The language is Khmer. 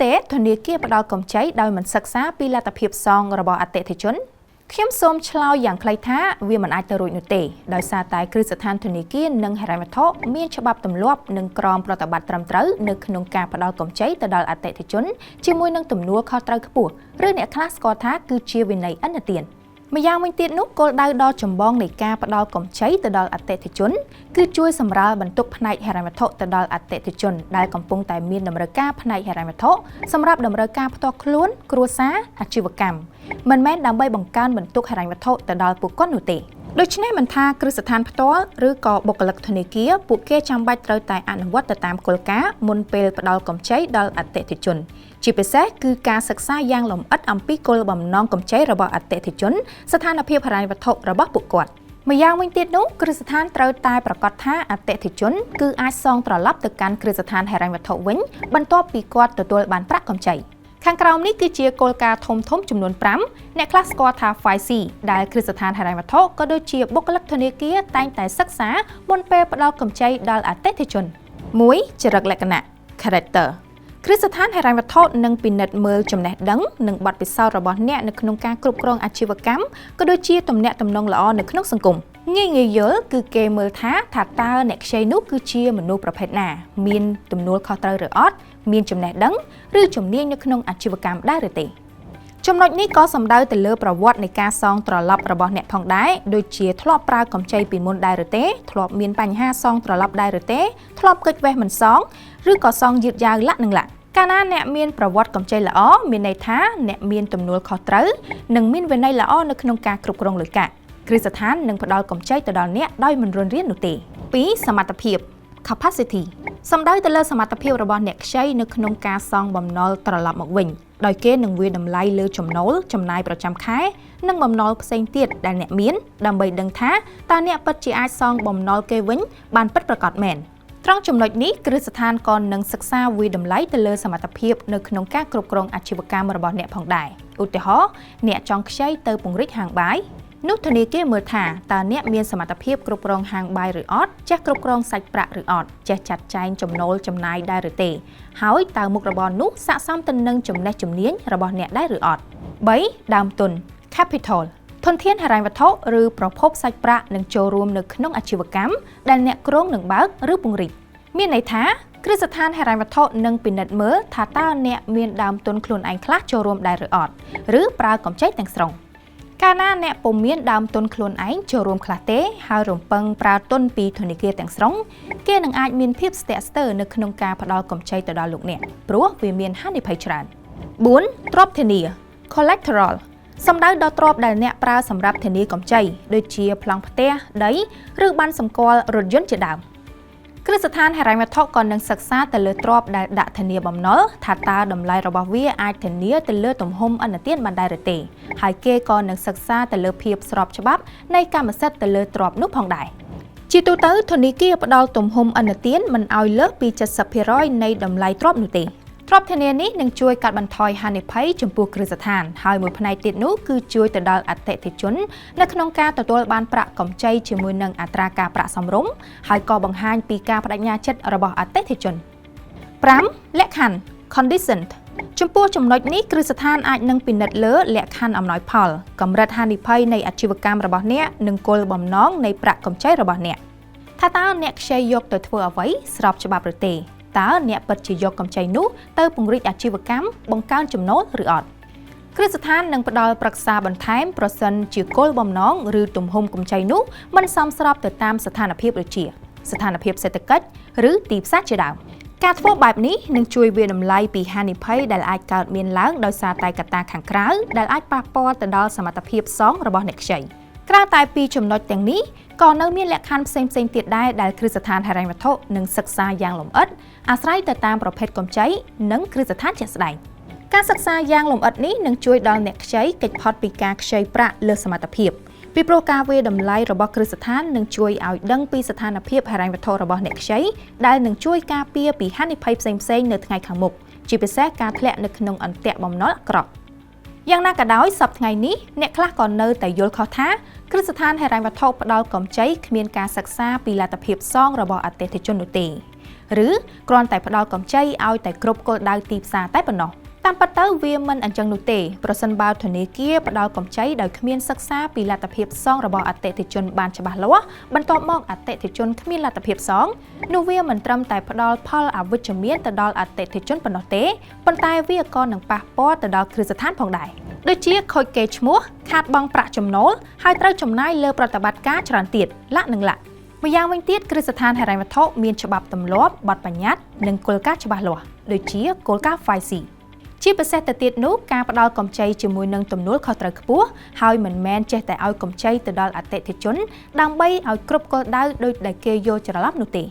ទេធនាគារផ្ដល់កម្ចីដោយមិនសិក្សាពីលទ្ធភាពសងរបស់អតិថិជនខ្ញុំសូមឆ្លើយយ៉ាងខ្លីថាវាមិនអាចទៅរួចនោះទេដោយសារតែគ្រឹះស្ថានធនាគារនិងហិរញ្ញវត្ថុមានច្បាប់ទម្លាប់និងក្រមប្រតិបត្តិត្រឹមត្រូវនៅក្នុងការផ្ដល់កម្ចីទៅដល់អតិថិជនជាមួយនឹងទំនួលខុសត្រូវខ្ពស់ឬអ្នកខ្លះស្គាល់ថាគឺជាវិន័យឥណទានម្យ៉ាងវិញទៀតនោះគោលដៅដ៏ចម្បងនៃការផ្ដល់កម្ចីទៅដល់អតិថិជនគឺជួយសម្រាលបន្ទុកផ្នែកហិរញ្ញវត្ថុទៅដល់អតិថិជនដែលកំពុងតែមានតម្រូវការផ្នែកហិរញ្ញវត្ថុសម្រាប់តម្រូវការផ្ទាល់ខ្លួនគ្រួសារអាជីវកម្មមិនមែនដើម្បីបង្កើនបន្ទុកហិរញ្ញវត្ថុទៅដល់ពួកគាត់នោះទេដូច្នេះមិនថាគ្រឹះស្ថានផ្ទាល់ឬក៏បុគ្គលិកធនាគារពួកគេចាំបាច់ត្រូវតែអនុវត្តទៅតាមគោលការណ៍មុនពេលផ្ដល់កម្ចីដល់អតិថិជនជាពិសេសគឺការសិក្សាយ៉ាងលម្អិតអំពីគោលបំណងកម្ចីរបស់អតិថិជនស្ថានភាពហិរញ្ញវត្ថុរបស់ពួកគាត់ម្យ៉ាងវិញទៀតនោះគ្រឹះស្ថានត្រូវតែប្រាកដថាអតិថិជនគឺអាចសងត្រឡប់ទៅកាន់គ្រឹះស្ថានហិរញ្ញវត្ថុវិញបន្ទាប់ពីគាត់ទទួលបានប្រាក់កម្ចីខាងក្រោមនេះគឺជាគោលការណ៍ធំៗចំនួន5អ្នកខ្លះស្គាល់ថា 5C ដែលគ្រឹះស្ថានហិរញ្ញវត្ថុក៏ដូចជាបុគ្គលិកធនាគារតែងតែសិក្សាមុនពេលផ្ដល់កម្ចីដល់អតិថិជន 1. ចរិតលក្ខណៈ Character គ្រឹះស្ថានហិរញ្ញវត្ថុនឹងពិនិត្យមើលចំណេះដឹងនិងបទពិសោធន៍របស់អ្នកនៅក្នុងការគ្រប់គ្រងអាជីវកម្មក៏ដូចជាទំនាក់ទំនងល្អនៅក្នុងសង្គមងាយយល់គឺគេមើលថាតើអ្នកខ្ចីនោះគឺជាមនុស្សប្រភេទណាមានទំនួលខុសត្រូវឬអត់មានចំណេះដឹងឬជំនាញនៅក្នុងអាជីវកម្មដែរឬទេចំណុចនេះក៏សំដៅទៅលើប្រវត្តិនៃការសងត្រឡប់របស់អ្នកផងដែរដូចជាធ្លាប់ប្រើកម្ចីពីមុនដែរឬទេធ្លាប់មានបញ្ហាសងត្រឡប់ដែរឬទេធ្លាប់គេចវេះមិនសងឬក៏សងយឺតយ៉ាវលាក់នឹងលាក់កាលណាអ្នកមានប្រវត្តិកម្ចីល្អមានន័យថាអ្នកមានទំនួលខុសត្រូវនិងមានវិន័យល្អនៅក្នុងការគ្រប់គ្រងលុយកាក់គ្រឹះស្ថាននឹងផ្ដល់កម្ចីទៅដល់អ្នកដោយមិនរុនរាននោះទេ 2. សមត្ថភាព Capacity សំដៅទៅលើសមត្ថភាពរបស់អ្នកខ្ចីនៅក្នុងការសងបំណុលត្រឡប់មកវិញដោយគេនឹងវាយតម្លៃលើចំណូលចំណាយប្រចាំខែនិងបំណុលផ្សេងទៀតដែលអ្នកមានដើម្បីដឹងថាតើអ្នកពិតជាអាចសងបំណុលគេវិញបានពិតប្រាកដមែនត្រង់ចំណុចនេះគ្រឹះស្ថានក៏នឹងសិក្សាវាយតម្លៃទៅលើសមត្ថភាពនៅក្នុងការគ្រប់គ្រងអាជីវកម្មរបស់អ្នកផងដែរឧទាហរណ៍អ្នកចង់ខ្ចីទៅពង្រីកហាងបាយនោះធនាគារមើលថាតើអ្នកមានសមត្ថភាពគ្រប់គ្រងហាងបាយឬអត់ចេះគ្រប់គ្រងសាច់ប្រាក់ឬអត់ចេះចាត់ចែងចំណូលចំណាយដែរឬទេហើយតើមុខរបរនោះស័ក្តិសមទៅនឹងចំណេះជំនាញរបស់អ្នកដែរឬអត់ 3. ដើមទុន Capital ធនធានហិរញ្ញវត្ថុឬប្រភពសាច់ប្រាក់នឹងចូលរួមនៅក្នុងអាជីវកម្មដែលអ្នកគ្រោងនឹងបើកឬពង្រីកមានន័យថាគ្រឹះស្ថានហិរញ្ញវត្ថុនឹងពិនិត្យមើលថាតើអ្នកមានដើមទុនខ្លួនឯងខ្លះចូលរួមដែរឬអត់ឬប្រើកម្ចីទាំងស្រុងកាលណាអ្នកពុំមានដើមទុនខ្លួនឯងចូលរួមខ្លះទេហើយរំពឹងប្រើទុនពីធនាគារទាំងស្រុងគេនឹងអាចមានភាពស្ទាក់ស្ទើរនៅក្នុងការផ្ដល់កម្ចីទៅដល់លោកអ្នកព្រោះវាមានហានិភ័យច្រើន 4. ទ្រព្យធានា Collateral សំដៅដល់ទ្រព្យដែលអ្នកប្រើសម្រាប់ធានាកម្ចីដូចជាប្លង់ផ្ទះដីឬប័ណ្ណសម្គាល់រថយន្តជាដើមគ្រឹះស្ថានហិរញ្ញវត្ថុក៏នឹងសិក្សាទៅលើទ្រព្យដែលដាក់ធានាបំណុលថាតើតម្លៃរបស់វាអាចធានាទៅលើទំហំឥណទានបានដែរឬទេហើយគេក៏នឹងសិក្សាទៅលើភាពស្របច្បាប់នៃកម្មសិទ្ធិទៅលើទ្រព្យនោះផងដែរជាទូទៅធនាគារផ្ដល់ទំហំឥណទានមិនឲ្យលើសពី 70% នៃតម្លៃទ្រព្យនោះទេទ្រព្យធានានេះនឹងជួយកាត់បន្ថយហានិភ័យចំពោះគ្រឹះស្ថានហើយមួយផ្នែកទៀតនោះគឺជួយទៅដល់អតិថិជននៅក្នុងការទទួលបានប្រាក់កម្ចីជាមួយនឹងអត្រាការប្រាក់សមរម្យហើយក៏បង្ហាញពីការបដិញ្ញាចិត្តរបស់អតិថិជន 5. លក្ខខណ្ឌ Condition ចំពោះចំណុចនេះគ្រឹះស្ថានអាចនឹងពិនិត្យលើលក្ខខណ្ឌអំណោយផលកម្រិតហានិភ័យនៃអាជីវកម្មរបស់អ្នកនិងគោលបំណងនៃប្រាក់កម្ចីរបស់អ្នកថាតើអ្នកខ្ចីយកទៅធ្វើអ្វីស្របច្បាប់ឬទេតើអ្នកពិតជាយកកម្ចីនោះទៅពង្រីកអាជីវកម្មបង្កើនចំណូលឬអត់គ្រឹះស្ថាននឹងផ្ដល់ប្រឹក្សាបន្ថែមប្រសិនជាគោលបំណងឬទំហំកម្ចីនោះមិនសមស្របទៅតាមស្ថានភាពដូចជាស្ថានភាពសេដ្ឋកិច្ចឬទីផ្សារជាដើមការធ្វើបែបនេះនឹងជួយវាយតម្លៃពីហានិភ័យដែលអាចកើតមានឡើងដោយសារតែកត្តាខាងក្រៅដែលអាចប៉ះពាល់ទៅដល់សមត្ថភាពសងរបស់អ្នកខ្ចីក្រៅតែពីចំណុចទាំងនេះក៏នៅមានលក្ខខណ្ឌផ្សេងៗទៀតដែរដែលគ្រឹះស្ថានហិរញ្ញវត្ថុនឹងសិក្សាយ៉ាងលម្អិតអាស្រ័យទៅតាមប្រភេទកម្ចីនិងគ្រឹះស្ថានជាក់ស្ដែងការសិក្សាយ៉ាងលម្អិតនេះនឹងជួយដល់អ្នកខ្ចីគេចផុតពីការខ្ចីប្រាក់លើសមត្ថភាពពីព្រោះការវាយតម្លៃរបស់គ្រឹះស្ថាននឹងជួយឲ្យដឹងពីស្ថានភាពហិរញ្ញវត្ថុរបស់អ្នកខ្ចីដែលនឹងជួយការពារពីហានិភ័យផ្សេងៗនៅថ្ងៃខាងមុខជាពិសេសការធ្លាក់នៅក្នុងអន្ទាក់បំណុលអាក្រក់យ៉ាងណាក៏ដោយសប្តាហ៍ថ្ងៃនេះអ្នកខ្លះក៏នៅតែយល់ខុសថាគ្រឹះស្ថានហិរញ្ញវត្ថុផ្ដល់កម្ចីគ្មានការសិក្សាពីលទ្ធភាពសងរបស់អតិថិជននោះទេ ឬគ្រាន់តែផ្ដល់កម្ចីឲ្យតែគ្រប់គោលដៅទីផ្សារតែប៉ុណ្ណោះតាមពិតទៅវាមិនអញ្ចឹងនោះទេប្រសិនបើធនាគារផ្ដល់កម្ចីដោយគ្មានសិក្សាពីលទ្ធភាពសងរបស់អតិថិជនបានច្បាស់លាស់បន្ទាប់មកអតិថិជនគ្មានលទ្ធភាពសងនោះវាមិនត្រឹមតែផ្ដល់ផលអវិជ្ជមានទៅដល់អតិថិជនប៉ុណ្ណោះទេប៉ុន្តែវាក៏នឹងប៉ះពាល់ទៅដល់គ្រឹះស្ថានផងដែរដូចជាខូចកេរ្តិ៍ឈ្មោះខាតបង់ប្រាក់ចំណូលហើយត្រូវចំណាយលើប្រតិបត្តិការច្រើនទៀតលក្ខណៈម្យ៉ាងវិញទៀតគ្រឹះស្ថានហិរញ្ញវត្ថុមានច្បាប់ទម្លាប់បទបញ្ញត្តិនិងគោលការណ៍ច្បាស់លាស់ដូចជាគោលការណ៍ 5C ជាពិសេសទៅទៀតនោះការផ្ដល់កម្ចីជាមួយនឹងទំនួលខុសត្រូវខ្ពស់ហើយមិនមែនចេះតែឲ្យកម្ចីទៅដល់អតិថិជនដើម្បីឲ្យគ្រប់គោលដៅដោយដែលគេយល់ច្រឡំនោះទេ